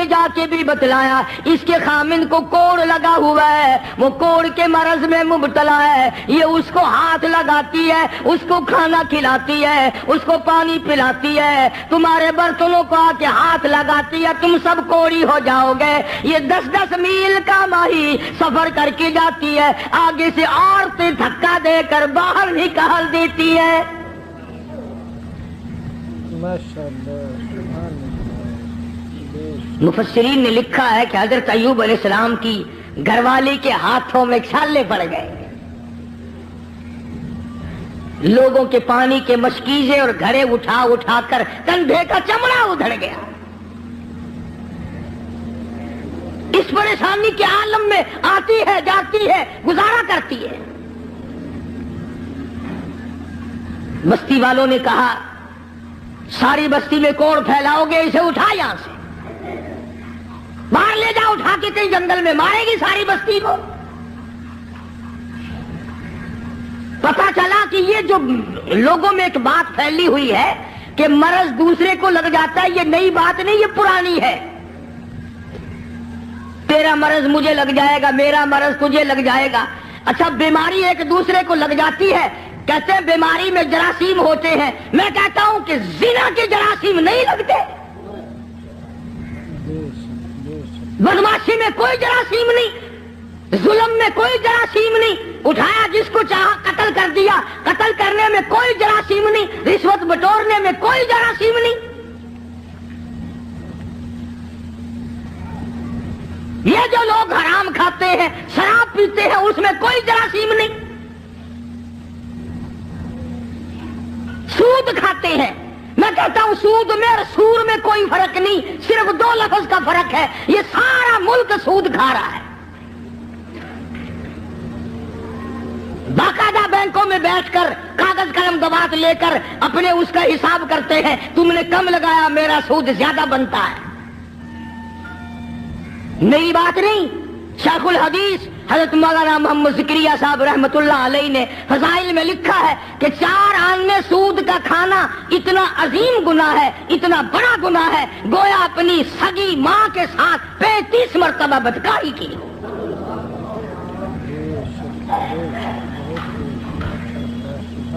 نے جا کے بھی بتلایا اس کے خامن کو کوڑ لگا ہوا ہے، وہ کوڑ کے مرض میں مبتلا ہے، یہ اس کو ہاتھ لگاتی ہے، اس کو کھانا کھلاتی ہے، اس کو پانی پلاتی ہے، تمہارے برتنوں کو آ کے ہاتھ لگاتی ہے، تم سب کوڑی ہو جاؤ گے۔ یہ 10-10 میل کا ماہی سفر کر کے جاتی ہے، آگے سے عورتیں دھکا دے کر باہر نکال دیتی ہے۔ مفسرین نے لکھا ہے کہ حضرت ایوب علیہ السلام کی گھر والی کے ہاتھوں میں چھالے پڑ گئے، لوگوں کے پانی کے مشکیزے اور گھڑے اٹھا اٹھا کر کندھے کا چمڑا ادھڑ گیا۔ اس پریشانی کے عالم میں آتی ہے، جاتی ہے، گزارا کرتی ہے۔ بستی والوں نے کہا ساری بستی میں کوڑ پھیلاؤ گے، اسے اٹھا یہاں سے باہر لے جاؤ، اٹھا کے کہیں جنگل میں مارے گی ساری بستی کو۔ پتا چلا کہ یہ جو لوگوں میں ایک بات پھیلی ہوئی ہے کہ مرض دوسرے کو لگ جاتا ہے، یہ نئی بات نہیں، یہ پرانی ہے۔ تیرا مرض مجھے لگ جائے گا، میرا مرض تجھے لگ جائے گا۔ اچھا بیماری ایک دوسرے کو لگ جاتی ہے، کہتے ہیں بیماری میں جراثیم ہوتے ہیں، میں کہتا ہوں کہ زنا کے جراثیم نہیں لگتے، بدماشی میں کوئی جراثیم نہیں، ظلم میں کوئی جراثیم نہیں، اٹھایا جس کو چاہا قتل کر دیا، قتل کرنے میں کوئی جراثیم نہیں، رشوت بٹورنے میں کوئی جراثیم نہیں۔ یہ جو لوگ حرام کھاتے ہیں، شراب پیتے ہیں، اس میں کوئی جراثیم نہیں۔ سود کھاتے ہیں، میں کہتا ہوں سود میں اور سور میں کوئی فرق نہیں، صرف 2 لفظ کا فرق ہے، یہ سارا ملک سود کھا رہا ہے۔ باقاعدہ بینکوں میں بیٹھ کر کاغذ قلم دوات لے کر اپنے اس کا حساب کرتے ہیں، تم نے کم لگایا، میرا سود زیادہ بنتا ہے۔ نئی بات نہیں، شیخ الحدیث حضرت مولانا محمد زکریا صاحب رحمت اللہ علیہ نے فضائل میں لکھا ہے کہ 4 آنے سود کا کھانا اتنا عظیم گناہ ہے، اتنا بڑا گناہ ہے، گویا اپنی سگی ماں کے ساتھ 35 مرتبہ بدکاری کی۔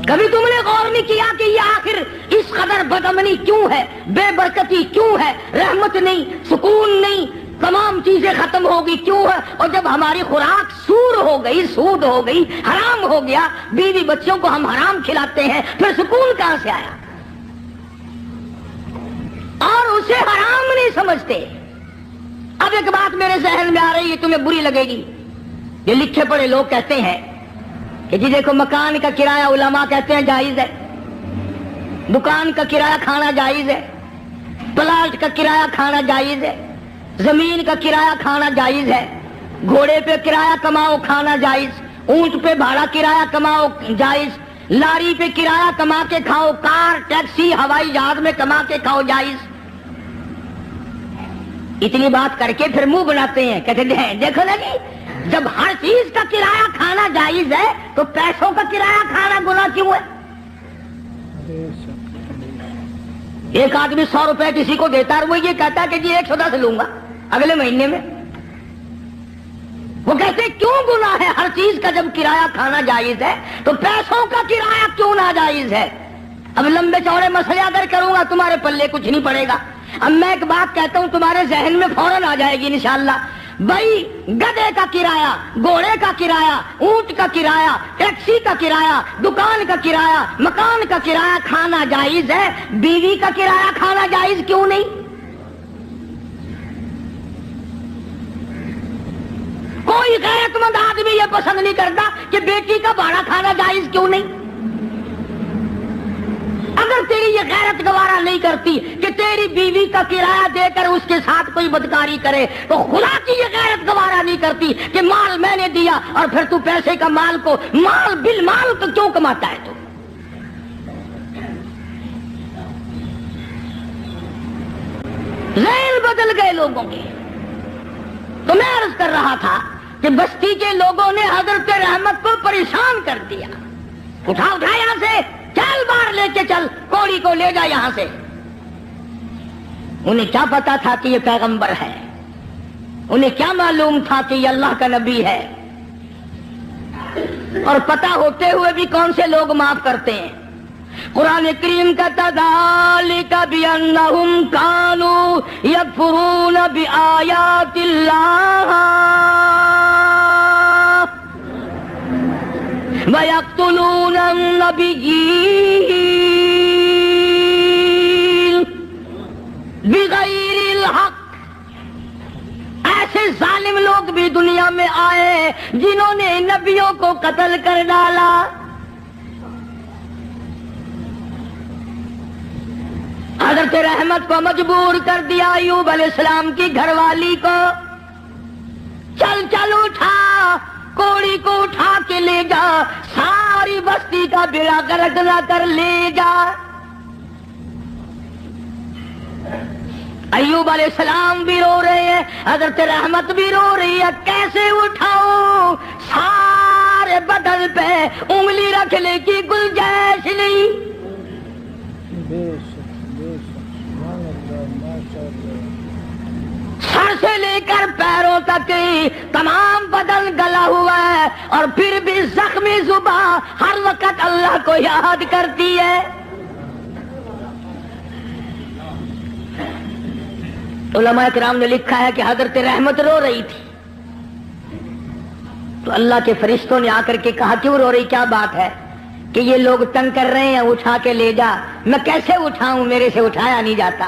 کبھی تم نے غور نہیں کیا کہ یہ آخر اس قدر بدامنی کیوں ہے، بے برکتی کیوں ہے، رحمت نہیں، سکون نہیں، تمام چیزیں ختم ہوگی کیوں ہے؟ اور جب ہماری خوراک سور ہو گئی، سود ہو گئی، حرام ہو گیا، بیوی بچوں کو ہم حرام کھلاتے ہیں، پھر سکون کہاں سے آیا؟ اور اسے حرام نہیں سمجھتے۔ اب ایک بات میرے ذہن میں آ رہی ہے، تمہیں بری لگے گی۔ یہ لکھے پڑھے لوگ کہتے ہیں کہ جی دیکھو مکان کا کرایہ علماء کہتے ہیں جائز ہے، دکان کا کرایہ کھانا جائز ہے، پلاٹ کا کرایہ کھانا جائز ہے، زمین کا کرایہ کھانا جائز ہے، گھوڑے پہ کرایہ کماؤ کھانا جائز، اونٹ پہ بھاڑا کرایہ کماؤ جائز، لاری پہ کرایہ کما کے کھاؤ، کار، ٹیکسی، ہوائی جہاز میں کما کے کھاؤ جائز۔ اتنی بات کر کے پھر منہ بناتے ہیں، کہتے ہیں دیکھو نا جی، جب ہر چیز کا کرایہ کھانا جائز ہے تو پیسوں کا کرایہ کھانا گناہ کیوں ہے؟ ایک آدمی 100 روپے کسی کو دیتا ہے، وہ یہ کہتا ہے کہ جی 110 لوں گا اگلے مہینے میں۔ وہ کہتے کیوں گناہ ہے؟ ہر چیز کا جب کرایہ کھانا جائز ہے تو پیسوں کا کرایہ کیوں ناجائز ہے؟ اب لمبے چوڑے مسئلے اگر کروں گا تمہارے پلے کچھ نہیں پڑے گا۔ اب میں ایک بات کہتا ہوں، تمہارے ذہن میں فوراً آ جائے گی انشاءاللہ۔ بھائی گدھے کا کرایہ، گھوڑے کا کرایہ، اونٹ کا کرایہ، ٹیکسی کا کرایہ، دکان کا کرایہ، مکان کا کرایہ کھانا جائز ہے، بیوی کا کرایہ کھانا جائز کیوں نہیں؟ کوئی غیرت مند آدمی یہ پسند نہیں کرتا کہ بیٹی کا بھاڑا کھانا جائز کیوں نہیں؟ اگر تیری یہ غیرت گوارا نہیں کرتی کہ تیری بیوی کا کرایہ دے کر اس کے ساتھ کوئی بدکاری کرے، تو خدا کی یہ غیرت گوارا نہیں کرتی کہ مال میں نے دیا اور پھر تو پیسے کا مال کو مال بالمال تو کیوں کماتا ہے؟ تو ذہن بدل گئے لوگوں کے۔ تو میں عرض کر رہا تھا کہ بستی کے لوگوں نے حضرت رحمت کو پریشان کر دیا، اٹھا یہاں سے، چل باہر لے کے چل، کوڑی کو لے جا یہاں سے۔ انہیں کیا پتا تھا کہ یہ پیغمبر ہے؟ انہیں کیا معلوم تھا کہ یہ اللہ کا نبی ہے؟ اور پتہ ہوتے ہوئے بھی کون سے لوگ معاف کرتے ہیں؟ قرآن کریم کا ذالک بأنہم کانوا یکفرون بآیات اللہ وَيَقْتُلُونَ النَّبِيِّينَ بِغَيْرِ الْحَقِّ۔ ایسے ظالم لوگ بھی دنیا میں آئے جنہوں نے نبیوں کو قتل کر ڈالا۔ حضرت رحمت کو مجبور کر دیا ایوب علیہ السلام کی گھر والی کو، چل چل اٹھا، کوڑی کو اٹھا کے لے جا، ساری بستی کا بیڑا غرق نہ کر لے جا۔ ایوب علیہ السلام بھی رو رہے ہیں، حضرت رحمت بھی رو رہی ہے، کیسے اٹھاؤں؟ سارے بدن پہ انگلی رکھنے کی گنجائش نہیں۔ سر سے لے کر پیروں تک تمام بدن گلا ہوا ہے، اور پھر بھی زخمی زباں ہر وقت اللہ کو یاد کرتی ہے۔ علماء کرام نے لکھا ہے کہ حضرت رحمت رو رہی تھی، تو اللہ کے فرشتوں نے آ کر کے کہا کیوں رو رہی، کیا بات ہے؟ کہ یہ لوگ تنگ کر رہے ہیں، اٹھا کے لے جا۔ میں کیسے اٹھاؤں، میرے سے اٹھایا نہیں جاتا۔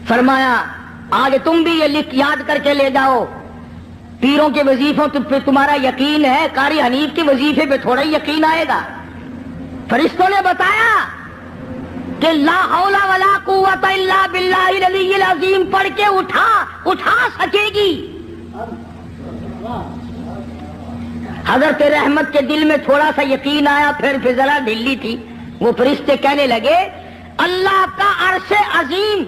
فرمایا آج تم بھی یہ لکھ یاد کر کے لے جاؤ، پیروں کے وظیفوں پہ تمہارا یقین ہے، قاری حنیف کے وظیفے پہ تھوڑا ہی یقین آئے گا۔ فرشتوں نے بتایا کہ لا حول ولا قوت الا باللہ العلی العظیم پڑھ کے اٹھا سکے گی۔ حضرت رحمت کے دل میں تھوڑا سا یقین آیا، پھر ذرا ڈھیلی تھی۔ وہ فرشتے کہنے لگے اللہ کا عرش عظیم،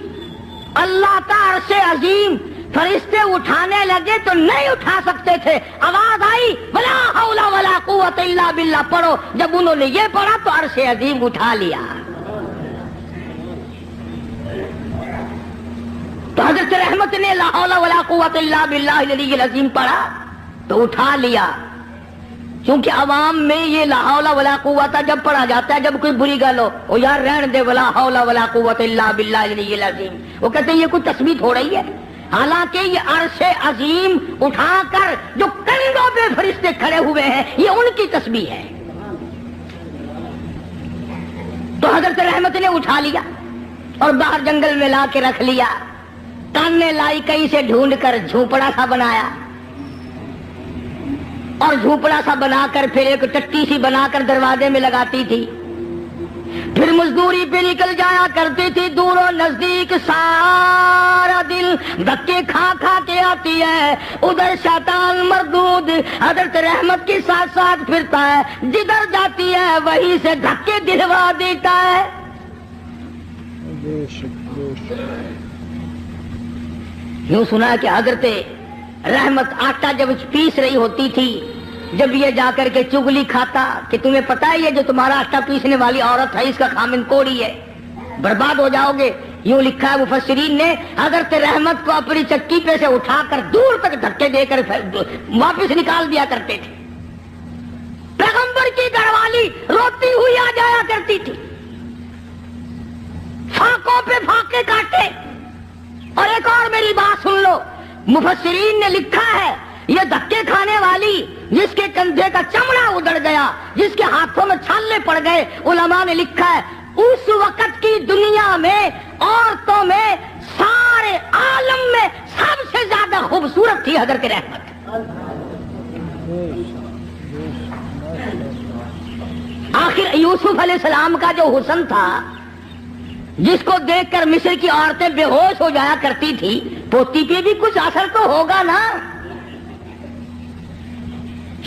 اللہ کا عرش عظیم۔ فرشتے اٹھانے لگے تو نہیں اٹھا سکتے تھے، آواز آئی ولا حول ولا قوت الا باللہ پڑھو۔ جب انہوں نے یہ پڑھا تو عرش عظیم اٹھا لیا۔ تو حضرت رحمت نے لا حول ولا قوت الا باللہ العلی العظیم پڑھا تو اٹھا لیا۔ کیونکہ عوام میں یہ لا حول ولا قوت جب پڑھا جاتا ہے، جب کوئی بری گل ہو، او یار رہن دے ولا حول ولا قوت الا باللہ العلی العظیم، وہ کہتے ہیں یہ کوئی تسبیح ہو رہی ہے۔ حالانکہ یہ عرش عظیم اٹھا کر جو کندھوں پہ فرشتے کھڑے ہوئے ہیں، یہ ان کی تسبیح ہے۔ تو حضرت رحمت نے اٹھا لیا اور باہر جنگل میں لا کے رکھ لیا۔ کاننے لائی کہیں سے ڈھونڈ کر جھونپڑا سا بنایا، اور جھونپڑا سا بنا کر پھر ایک ٹٹی سی بنا کر دروازے میں لگاتی تھی۔ پھر مزدوری پہ نکل جایا کرتی تھی، دور و نزدیک سارا دن دھکے کھا کھا کے آتی ہے۔ ادھر شیطان مردود حضرت رحمت کے ساتھ ساتھ پھرتا ہے، جدھر جاتی ہے وہیں سے دھکے دلوا دیتا ہے۔ یوں سنا کہ حضرت رحمت آٹا جب پیس رہی ہوتی تھی، جب یہ جا کر کے چگلی کھاتا کہ تمہیں پتا ہے یہ جو تمہارا آٹا پیسنے والی عورت ہے اس کا خامن کوڑی ہے، برباد ہو جاؤ گے۔ یوں لکھا ہے مفسرین نے، حضرت رحمت کو اپنی چکی پہ سے اٹھا کر دور تک دھکے دے کر واپس نکال دیا کرتے تھے۔ پیغمبر کی گھر والی روتی ہوئی آ جایا کرتی تھی، فاقوں پہ فاقے کاٹے۔ اور ایک اور میری بات سن لو، مفسرین نے لکھا ہے یہ دھکے کھانے والی جس کے کندھے کا چمڑا اڑ گیا، جس کے ہاتھوں میں چھالے پڑ گئے، علماء نے لکھا ہے اس وقت کی دنیا میں عورتوں میں سارے عالم میں سب سے زیادہ خوبصورت تھی حضرت رحمت۔ آخر یوسف علیہ السلام کا جو حسن تھا، جس کو دیکھ کر مصر کی عورتیں بے ہوش ہو جایا کرتی تھی، پوتی پہ بھی کچھ اثر تو ہوگا نا۔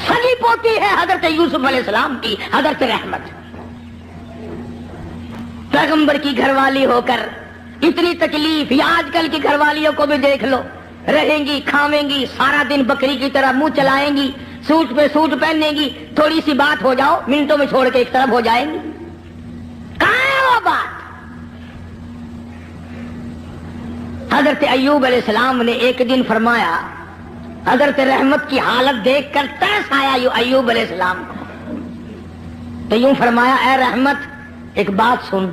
سگی پوتی ہے حضرت یوسف علیہ السلام کی حضرت رحمت، پیغمبر کی گھر والی ہو کر اتنی تکلیف۔ یا آج کل کی گھر والیوں کو بھی دیکھ لو، رہیں گی کھاویں گی، سارا دن بکری کی طرح منہ چلائیں گی، سوٹ پہ سوٹ پہنیں گی، تھوڑی سی بات ہو جاؤ منٹوں میں چھوڑ کے ایک طرف ہو جائیں گی۔ کہاں ہے وہ بات؟ حضرت ایوب علیہ السلام نے ایک دن فرمایا، حضرت رحمت کی حالت دیکھ کر ترس آیا ایوب علیہ السلام کو، تو یوں فرمایا، اے رحمت ایک بات سن،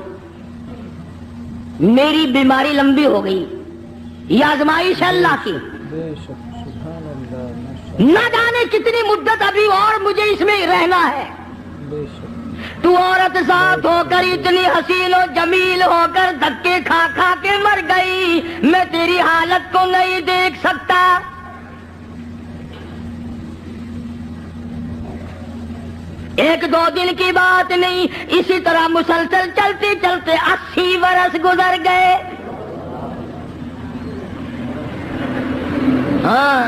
میری بیماری لمبی ہو گئی، یہ آزمائش ہے اللہ کی، نہ جانے کتنی مدت ابھی اور مجھے اس میں رہنا ہے، تو عورت ساتھ ہو کر اتنی حسین و جمیل ہو کر دھکے کھا کھا کے مر گئی، میں تیری حالت کو نہیں دیکھ سکتا۔ ایک دو دن کی بات نہیں، اسی طرح مسلسل چلتے چلتے 80 برس گزر گئے۔ ہاں،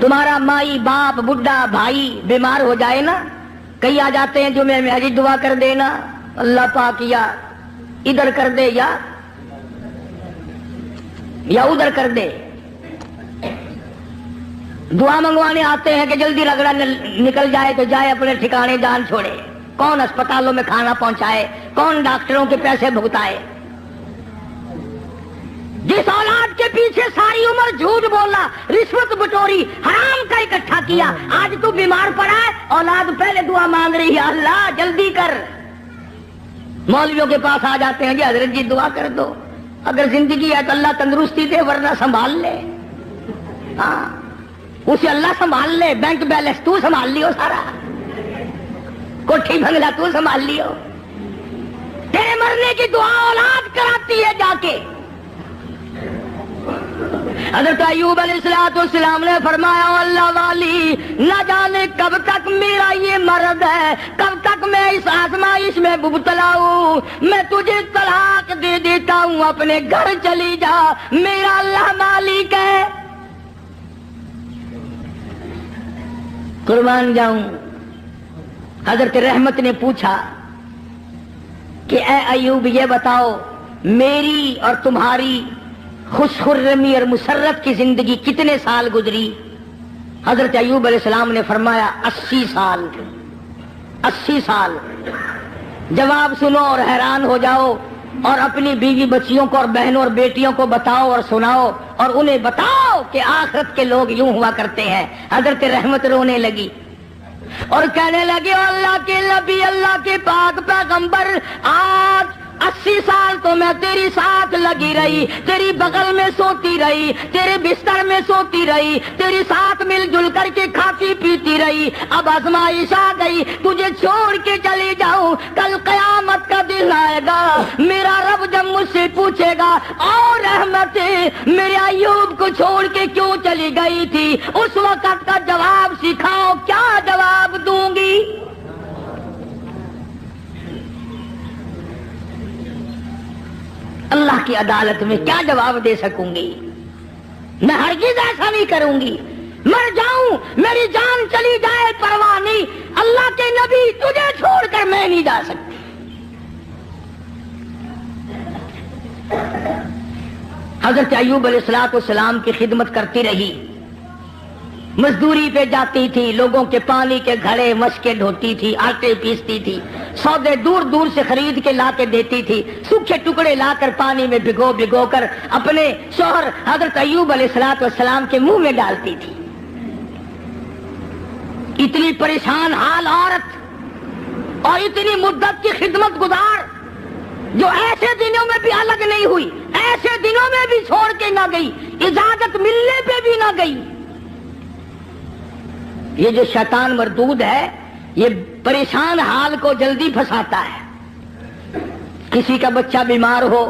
تمہارا مائی باپ بڈھا بھائی بیمار ہو جائے نا، کئی آ جاتے ہیں جمعے میں، حجی دعا کر دینا اللہ پاک، یا ادھر کر دے یا ادھر کر دے، دعا منگوانے آتے ہیں کہ جلدی رگڑا نکل جائے تو جائے اپنے ٹھکانے، جان چھوڑے، کون اسپتالوں میں کھانا پہنچائے، کون ڈاکٹروں کے پیسے بھگتائے۔ جس اولاد کے پیچھے ساری عمر جھوٹ بولا، رشوت بٹوری، حرام کا اکٹھا کیا، آج تو بیمار پڑا ہے، اولاد پہلے دعا مانگ رہی ہے، اللہ جلدی کر۔ مولویوں کے پاس آ جاتے ہیں، جی حضرت جی دعا کر دو، اگر زندگی ہے تو اللہ تندرستی دے، ورنہ سنبھال لے۔ ہاں، اسے اللہ سنبھال لے، بینک بیلنس تو سنبھال لیو، سارا کوٹھی بنگلہ تو سنبھال لیو، تیرے مرنے کی دعا اولاد کراتی ہے جا کے۔ حضرت ایوب علیہ السلام نے فرمایا، اللہ والی، نہ جانے کب تک میرا یہ مرض ہے، کب تک میں اس آزمائش میں مبتلا ہوں، میں تجھے طلاق دے دیتا ہوں، اپنے گھر چلی جا، میرا اللہ مالک ہے۔ قربان جاؤں۔ حضرت رحمت نے پوچھا کہ اے ایوب یہ بتاؤ، میری اور تمہاری خوش خرمی اور مسرت کی زندگی کتنے سال گزری؟ حضرت ایوب علیہ السلام نے فرمایا 80 سال۔ 80 سال۔ جواب سنو اور حیران ہو جاؤ، اور اپنی بیوی بچیوں کو اور بہنوں اور بیٹیوں کو بتاؤ اور سناؤ، اور انہیں بتاؤ کہ آخرت کے لوگ یوں ہوا کرتے ہیں۔ حضرت رحمت رونے لگی اور کہنے لگے، اللہ کے نبی، اللہ کے پاک پیغمبر، آج 80 سال تو میں تیری ساتھ لگی رہی، تیری بغل میں سوتی رہی، تیرے بستر میں سوتی رہی، تیری ساتھ مل جل کر کے کھاتی پیتی رہی، اب آزمائش آ گئی، تجھے چھوڑ کے چلی جاؤں، کل قیامت کا دن آئے گا، میرا رب جب مجھ سے پوچھے گا، اور رحمت میرے ایوب کو چھوڑ کے کیوں چلی گئی تھی، اس وقت کا جواب سکھاؤ، کیا جواب دوں گی؟ اللہ کی عدالت میں کیا جواب دے سکوں گی؟ میں ہرگز ایسا نہیں کروں گی، مر جاؤں، میری جان چلی جائے پرواہ نہیں، اللہ کے نبی تجھے چھوڑ کر میں نہیں جا سکتی۔ حضرت ایوب علیہ السلام کی خدمت کرتی رہی، مزدوری پہ جاتی تھی، لوگوں کے پانی کے گھڑے مشکیں ڈھوتی تھی، آٹے پیستی تھی، سودے دور دور سے خرید کے لا کے دیتی تھی، سوکھے ٹکڑے لا کر پانی میں بھگو کر اپنے شوہر حضرت ایوب علیہ السلام کے منہ میں ڈالتی تھی۔ اتنی پریشان حال عورت اور اتنی مدت کی خدمت گزار، جو ایسے دنوں میں بھی الگ نہیں ہوئی، ایسے دنوں میں بھی چھوڑ کے نہ گئی، اجازت ملنے پہ بھی نہ گئی۔ یہ جو شیطان مردود ہے، یہ پریشان حال کو جلدی پھنساتا ہے۔ کسی کا بچہ بیمار ہو،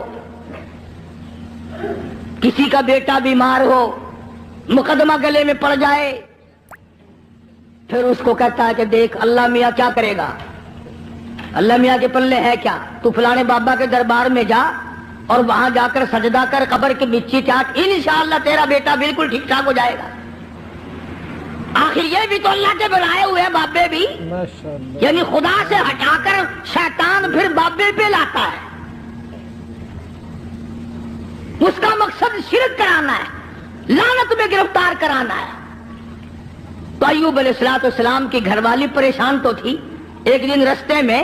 کسی کا بیٹا بیمار ہو، مقدمہ گلے میں پڑ جائے، پھر اس کو کہتا ہے کہ دیکھ اللہ میاں کیا کرے گا، اللہ میاں کے پلے ہے کیا، تو فلانے بابا کے دربار میں جا اور وہاں جا کر سجدہ کر، قبر کی بچی چاٹ، انشاءاللہ تیرا بیٹا بالکل ٹھیک ٹھاک ہو جائے گا۔ آخر یہ بھی تو اللہ کے بنائے ہوئے ہیں بابے بھی، یعنی خدا سے ہٹا کر شیطان پھر بابے پہ لاتا ہے، اس کا مقصد شرک کرانا ہے، لعنت میں گرفتار کرانا ہے۔ تو ایوب علیہ السلام کی گھر والی پریشان تو تھی۔ ایک دن رستے میں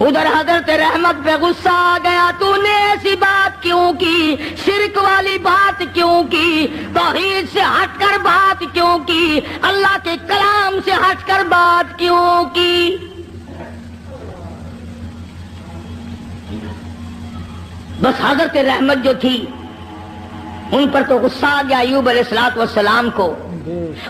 ادھر حضرت رحمت پہ غصہ آ گیا, تو نے ایسی بات کیوں کی, شرک والی بات کیوں کی, توحید سے ہٹ کر بات کیوں کی, اللہ کے کلام سے ہٹ کر بات کیوں کی. بس حضرت رحمت جو تھی ان پر تو غصہ آ گیا ایوب علیہ الصلوۃ والسلام کو.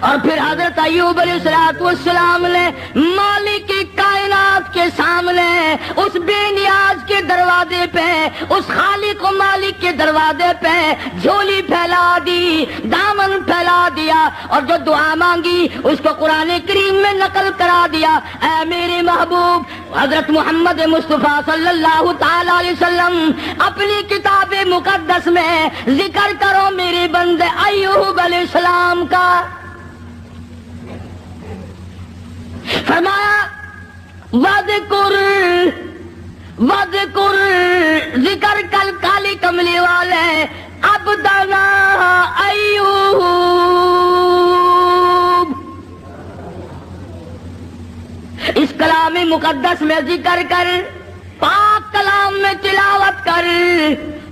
اور پھر حضرت ایوب علیہ الصلوۃ والسلام نے مالک کائنات کے سامنے اس بے نیاز کے دروازے پہ, اس خالق و مالک کے دروازے پہ جھولی پھیلا دی, دامن پھیلا دیا, اور جو دعا مانگی اس کو قرآن کریم میں نقل کرا دیا. اے میرے محبوب حضرت محمد مصطفیٰ صلی اللہ تعالی علیہ وسلم, اپنی کتاب مقدس میں ذکر کرو میرے بندے ایوب علیہ السلام کا. فرمایا وذکر ذکر کل کالی کملی والے عبدنا ایوب. اس کلام مقدس میں ذکر کر, پاک کلام میں تلاوت کر,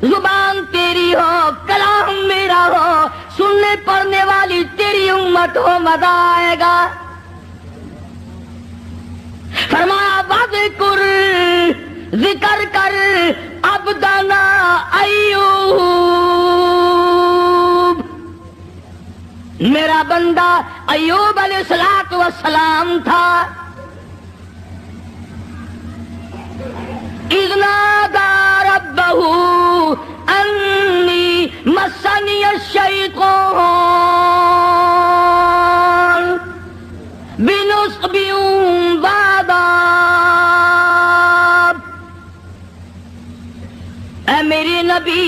زبان تیری ہو کلام میرا ہو, سننے پڑھنے والی تیری امت ہو, مزہ آئے گا. فرمایا وذکر ذکر کر عبدنا ایوب, میرا بندہ ایوب علیہ الصلوۃ والسلام تھا. اذ نادى ربه انی مسنی الشیطان بنصب وعذاب. اے میرے نبی,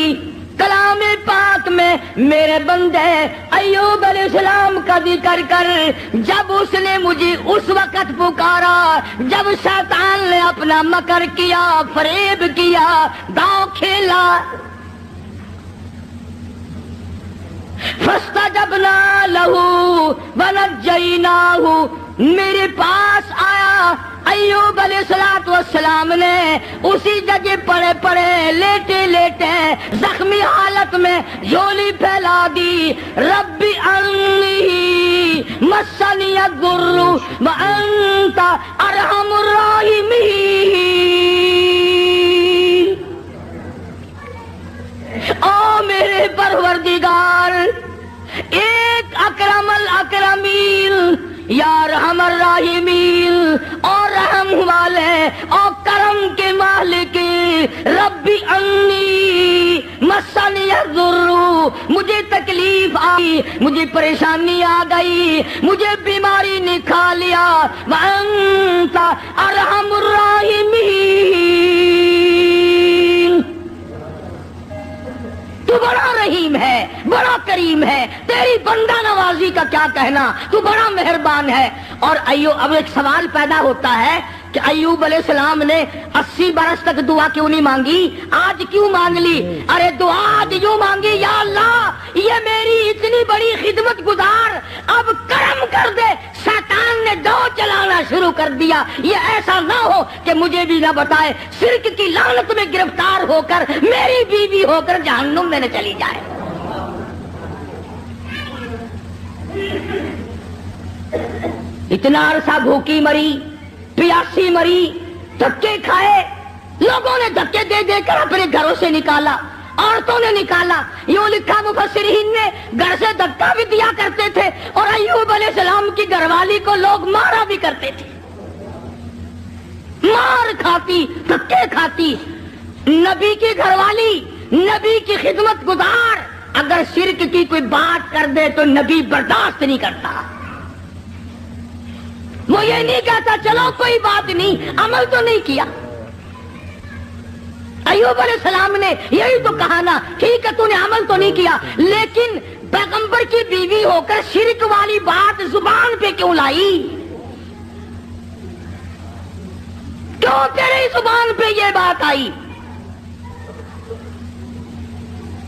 کلام پاک میں میرے بندے ایوب علیہ السلام کا ذکر کر. جب اس نے مجھے اس وقت پکارا جب شیطان نے اپنا مکر کیا, فریب کیا, داؤ کھیلا. فاستجبنا له ونجیناہ, میرے پاس آیا ایوب علیہ الصلوۃ والسلام نے, اسی جگہ پڑے پڑے لیٹے لیٹے زخمی حالت میں جھولی پھیلا دی. ربی انی مسنی الضر وانت ارحم الراحمین. او میرے پروردگار, ایک اکرم الاکرمین, یا رحم الراحمین, اور رحم والے اور کرم کے مالک. ربی انی مسنی الضر, مجھے تکلیف آئی, مجھے پریشانی آ گئی, مجھے بیماری نے کھا لیا. وانت ارحم الراحمین, تو بڑا رحیم ہے, بڑا کریم ہے, تیری بندہ نوازی کا کیا کہنا, تو بڑا مہربان ہے. اور ایوب, اب ایک سوال پیدا ہوتا ہے کہ ایوب علیہ السلام نے 80 برس تک دعا کیوں نہیں مانگی, آج کیوں مانگ لی؟ ارے دعا آج یوں مانگی, یا اللہ یہ میری اتنی بڑی خدمت گزار, اب کرم کر دے. شیطان نے دو چلانا شروع کر دیا, یہ ایسا نہ ہو کہ مجھے بھی نہ بتائے, شرک کی لعنت میں گرفتار ہو کر میری بیوی ہو کر جہنم میں نہ چلی جائے. اتنا عرصہ بھوکی مری, پیاسی مری, دھکے کھائے, لوگوں نے دھکے دے دے کر اپنے گھروں سے نکالا, عورتوں نے نکالا. یوں لکھا مفسرین نے, گھر سے دھکا بھی دیا کرتے تھے, اور ایوب علیہ السلام کی گھر والی کو لوگ مارا بھی کرتے تھے, مار کھاتی, دھکے کھاتی. نبی کی گھر والی, نبی کی خدمت گزار, اگر شرک کی کوئی بات کر دے تو نبی برداشت نہیں کرتا. وہ یہ نہیں کہتا چلو کوئی بات نہیں, عمل تو نہیں کیا. ایوب علیہ السلام نے یہی تو کہا نا, ٹھیک ہے تو نے عمل تو نہیں کیا, لیکن پیغمبر کی بیوی ہو کر شرک والی بات زبان پہ کیوں لائی؟ کیوں تیری زبان پہ یہ بات آئی؟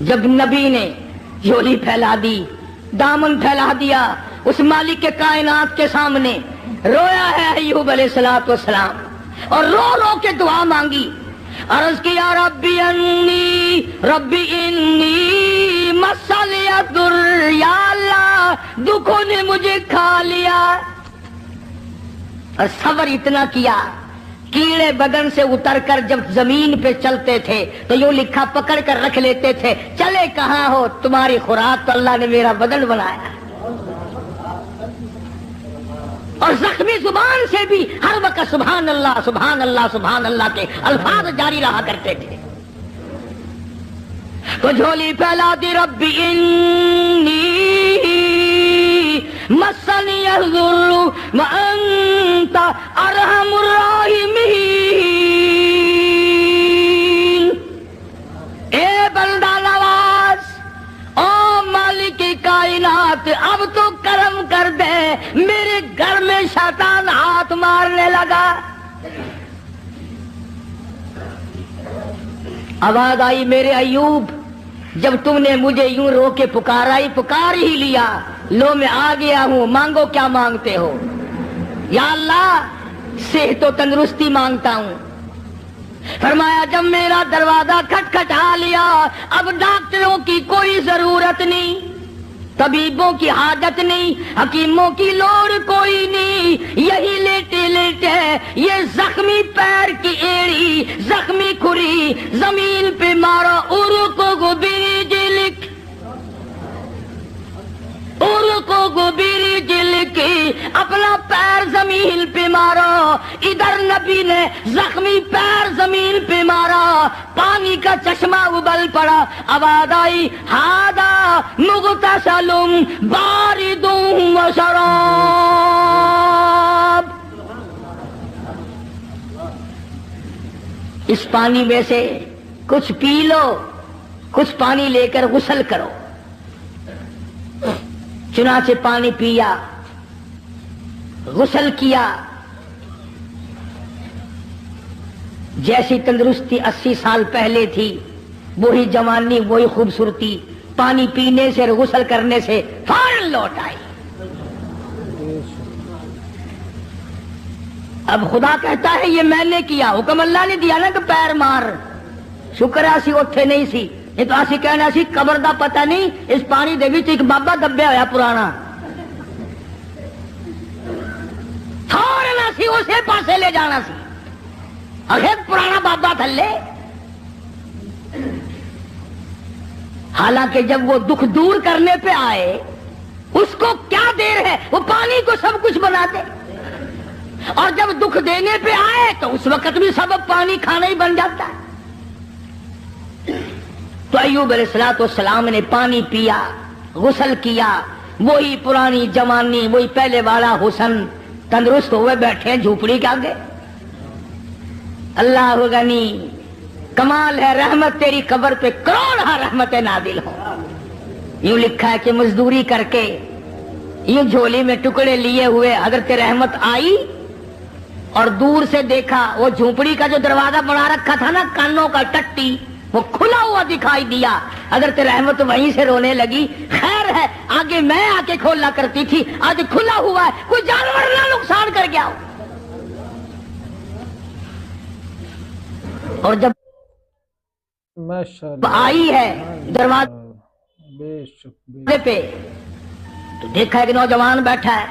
جب نبی نے جھولی پھیلا دی, دامن پھیلا دیا اس مالک کے کائنات کے سامنے, رویا ہے ایوب علیہ الصلوۃ والسلام اور رو رو کے دعا مانگی. عرض کیا ربی انی مسنی الضر، یا اللہ دکھوں نے مجھے کھا لیا. اور صبر اتنا کیا، کیڑے بدن سے اتر کر جب زمین پہ چلتے تھے تو یوں لکھا پکڑ کر رکھ لیتے تھے، چلے کہاں ہو، تمہاری خوراک تو اللہ نے میرا بدن بنایا. اور زخمی زبان سے بھی ہر وقت سبحان اللہ سبحان اللہ سبحان اللہ کے الفاظ جاری رہا کرتے تھے. تو جھولی پھیلا دی ربی انی مسنی الضر وانت ارحم الراحمین. اے بندہ نواز، او مالک کائنات، اب تو کرم کر دے، میرے گھر میں شیطان ہاتھ مارنے لگا. آواز آئی میرے ایوب، جب تم نے مجھے یوں رو کے پکار ہی لیا، لو میں آ گیا ہوں، مانگو کیا مانگتے ہو. یا اللہ صحت و تندرستی مانگتا ہوں. فرمایا جب میرا دروازہ کھٹکھٹا لیا، اب ڈاکٹروں کی کوئی ضرورت نہیں، طبیبوں کی حاجت نہیں، حکیموں کی لوڑ کوئی نہیں. یہی لیٹے لیٹے یہ زخمی پیر کی ایڑی، زخمی کھری زمین پہ مارو، ارکو گبری جلک، ارکو گبری جلک، اپنا پیر زمین پہ مارو. ادھر نبی نے زخمی پیر زمین پہ مارا، پانی کا چشمہ ابل پڑا. آواز آئی ہادا مغتسل بارد و شراب. اس پانی میں سے کچھ پی لو، کچھ پانی لے کر غسل کرو. چنانچہ پانی پیا، غسل کیا. جیسی تندرستی 80 سال پہلے تھی، وہی جوانی، وہی خوبصورتی، پانی پینے سے اور غسل کرنے سے فوراً لوٹ آئی. اب خدا کہتا ہے یہ میں نے کیا، حکم اللہ نے دیا نا کہ پیر مار. شکر ہے اسی اٹھے نہیں سی، یہ تو اسی کہنا سی قبر دا پتہ نہیں، اس پانی دے وچ ایک بابا دبیا ہوا پرانا، فوراً اسی اسے پاسے لے جانا سی. ایک پرانا بابا تھلے. حالانکہ جب وہ دکھ دور کرنے پہ آئے، اس کو کیا دیر ہے، وہ پانی کو سب کچھ بنا دے. اور جب دکھ دینے پہ آئے تو اس وقت بھی سبب پانی کھانا ہی بن جاتا ہے. تو ایوب علیہ الصلوۃ والسلام نے پانی پیا، غسل کیا، وہی پرانی جوانی، وہی پہلے والا حسن، تندرست ہوئے بیٹھے ہیں جھوپڑی کے آگے. اللہ غنی، کمال ہے رحمت تیری قبر پہ کروڑ رحمت نازل ہو. یوں لکھا ہے کہ مزدوری کر کے یوں جھولی میں ٹکڑے لیے ہوئے حضرت رحمت آئی اور دور سے دیکھا وہ جھونپڑی کا جو دروازہ بنا رکھا تھا نا کانوں کا ٹٹی، وہ کھلا ہوا دکھائی دیا. حضرت رحمت وہیں سے رونے لگی. خیر ہے آگے میں آ کے کھولا کرتی تھی، آج کھلا ہوا ہے، کوئی جانور نہ نقصان کر گیا ہو. اور جب آئی ہے دروازے پہ تو دیکھا کہ نوجوان بیٹھا ہے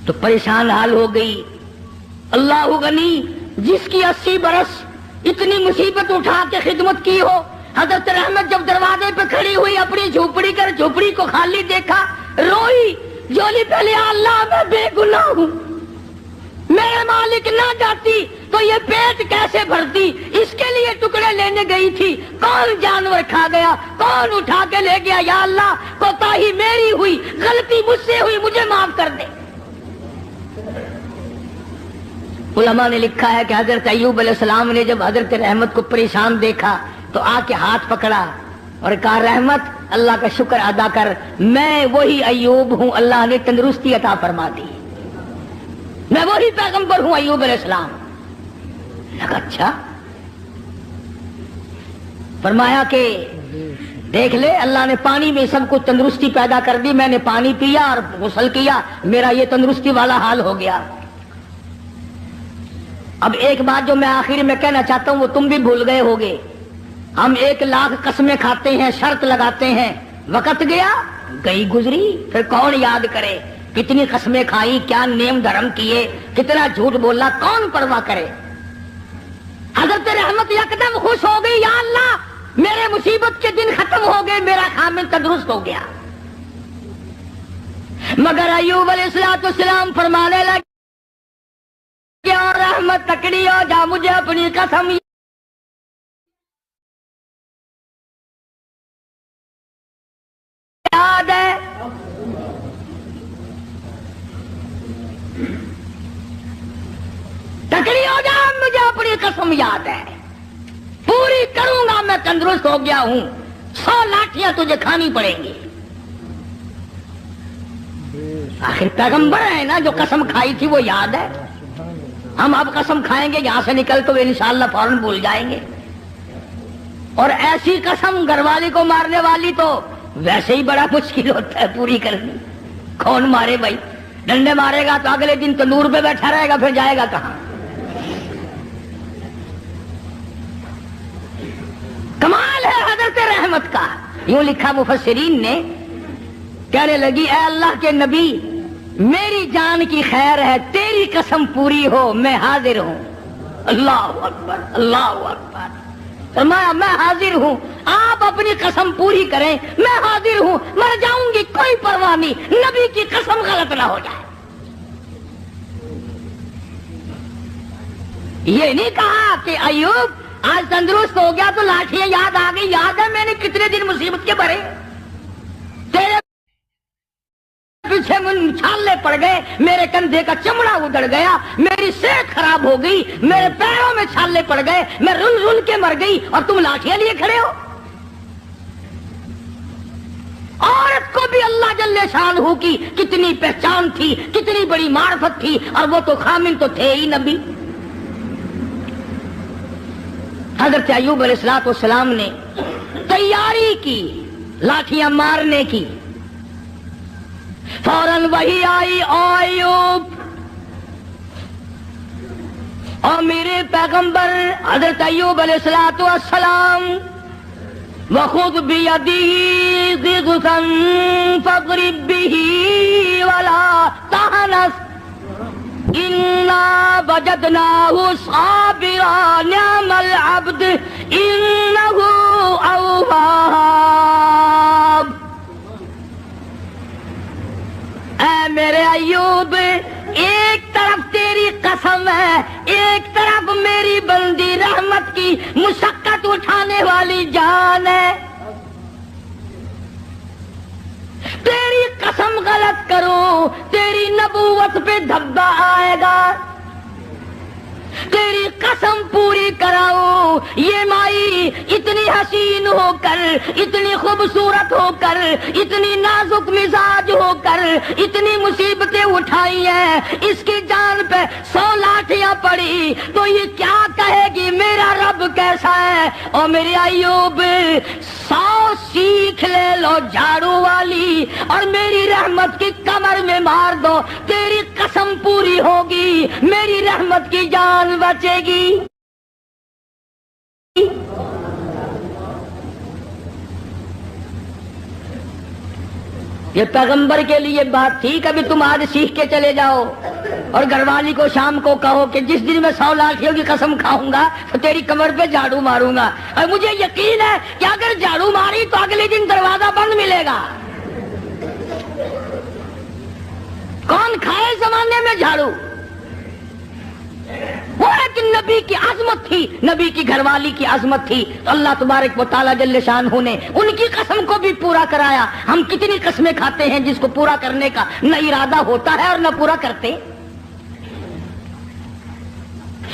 تو پریشان حال ہو گئی. اللہ غنی، جس کی 80 برس اتنی مصیبت اٹھا کے خدمت کی ہو. حضرت رحمت جب دروازے پہ کھڑی ہوئی اپنی جھوپڑی کر جھوپڑی کو خالی دیکھا، روئی، جولی پہلے اللہ میں بے گناہ ہوں، میرے مالک نہ جاتی تو یہ پیٹ کیسے بھرتی. اس کے لیے ٹکڑے لینے گئی تھی، کون جانور کھا گیا، کون اٹھا کے لے گیا. یا اللہ کوتاہی میری ہوئی، غلطی مجھ سے ہوئی، مجھے معاف کر دے. علماء نے لکھا ہے کہ حضرت ایوب علیہ السلام نے جب حضرت رحمت کو پریشان دیکھا تو آ کے ہاتھ پکڑا اور کہا رحمت اللہ کا شکر ادا کر، میں وہی ایوب ہوں، اللہ نے تندرستی عطا فرما دی، میں وہی پیغمبر ہوں ایوب علیہ السلام. لگا اچھا. فرمایا کہ دیکھ لے اللہ نے پانی میں سب کچھ تندرستی پیدا کر دی، میں نے پانی پیا اور غسل کیا، میرا یہ تندرستی والا حال ہو گیا۔ اب ایک بات جو میں آخر میں کہنا چاہتا ہوں وہ تم بھی بھول گئے ہوگے، ہم 1,00,000 قسمیں کھاتے ہیں، شرط لگاتے ہیں، وقت گیا گئی گزری، پھر کون یاد کرے کتنی قسمیں کھائی، کیا نیم دھرم کیے، کتنا جھوٹ بولا، کون پرواہ کرے۔ حضرت رحمت یکدم خوش ہو گئی، یا اللہ میرے مصیبت کے دن ختم ہو گئے، میرا خامن تندرست ہو گیا۔ مگر ایوب علیہ السلام فرمانے لگے اور رحمت تکڑی ہو جا، مجھے اپنی قسم یاد ہے، تکڑی ہو جا، مجھے اپنی قسم یاد ہے، پوری کروں گا، میں تندرست ہو گیا ہوں، 100 لاٹھیاں تجھے کھانی پڑیں گی۔ آخر پیغمبر ہے نا، جو قسم کھائی تھی وہ یاد ہے۔ ہم اب قسم کھائیں گے یہاں سے نکل تو انشاءاللہ فوراً بھول جائیں گے، اور ایسی قسم گھر والی کو مارنے والی تو ویسے ہی بڑا مشکل ہوتا ہے پوری کرنی۔ کون مارے بھائی؟ ڈنڈے مارے گا تو اگلے دن تندور پہ بیٹھا رہے گا، پھر جائے گا کہاں؟ کمال ہے حضرت رحمت کا۔ یوں لکھا مفسرین نے، کہنے لگی اے اللہ کے نبی میری جان کی خیر ہے، تیری قسم پوری ہو، میں حاضر ہوں۔ اللہ اکبر، اللہ اکبر۔ فرمایا میں حاضر ہوں، آپ اپنی قسم پوری کریں، میں حاضر ہوں، مر جاؤں گی کوئی پرواہ نہیں، نبی کی قسم غلط نہ ہو جائے۔ یہ نہیں کہا کہ ایوب آج تندرست ہو گیا تو لاٹھیاں یاد آ گئی، یاد ہے میں نے کتنے دن مصیبت کے بھرے، تیرے پیچھے چھالے پڑ گئے، میرے کندھے کا چمڑا اجڑ گیا، میری صحت خراب ہو گئی، میرے پیروں میں چھالے پڑ گئے، میں رل رل کے مر گئی، اور تم لاٹھیاں لیے کھڑے ہو۔ عورت کو بھی اللہ جل شانہ کی کتنی پہچان تھی، کتنی بڑی معرفت تھی، اور وہ تو خامن تو تھے ہی نبی۔ حضرت ایوب علیہ السلام نے تیاری کی لاٹھیاں مارنے کی، فوراً وہی آئی، او ایوب، اور میرے پیغمبر حضرت ایوب علیہ السلام، وَخُذْ بِيَدِهِ ضِغْثًا فَاضْرِب بِّهِ وَلَا تَحْنَثْ إِنَّا وَجَدْنَاهُ صَابِرًا نِعْمَ الْعَبْدُ إِنَّهُ أَوَّابٌ۔ اے میرے ایوب، ایک طرف تیری قسم ہے، ایک طرف میری بندی رحمت کی مشقت اٹھانے والی جان ہے، تیری قسم غلط کرو تیری نبوت پہ دھبا آئے گا، تیری قسم پوری کراؤ، یہ مائی اتنی حسین ہو کر، اتنی خوبصورت ہو کر، اتنی نازک مزاج ہو کر، اتنی مصیبتیں اٹھائی ہیں، اس کی جان پہ 100 لاٹھیاں پڑی تو یہ کیا کہے گی میرا رب کیسا ہے؟ اور میرے ایوب 100 سیکھ لے لو جھاڑو والی، اور میری رحمت کی کمر میں مار دو، تیری قسم پوری ہوگی، میری رحمت کی جان بچے گی۔ یہ پیغمبر کے لیے بات تھی، کبھی تم آج سیکھ کے چلے جاؤ اور گھر والی کو شام کو کہو کہ جس دن میں 100 لاٹھیوں کی قسم کھاؤں گا تو تیری کمر پہ جھاڑو ماروں گا، اور مجھے یقین ہے کہ اگر جھاڑو ماری تو اگلے دن دروازہ بند ملے گا۔ کون کھائے زمانے میں جھاڑو؟ وہ ایک نبی کی عظمت تھی، نبی کی گھر والی کی عظمت تھی، تو اللہ تبارک و تعالیٰ جل شانہ نے ان کی قسم کو بھی پورا کرایا۔ ہم کتنی قسمیں کھاتے ہیں جس کو پورا کرنے کا نہ ارادہ ہوتا ہے اور نہ پورا کرتے۔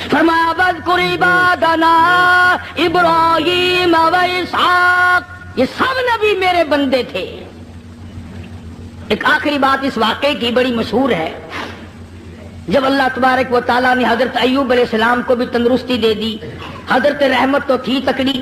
فرمایا وَاذْكُرْ عِبَادَنَا إِبْرَاهِيمَ وَإِسْحَاقَ، یہ سب نبی میرے بندے تھے۔ ایک آخری بات اس واقعے کی بڑی مشہور ہے، جب اللہ تبارک و تعالیٰ نے حضرت ایوب علیہ السلام کو بھی تندرستی دے دی، حضرت رحمت تو تھی تکڑی،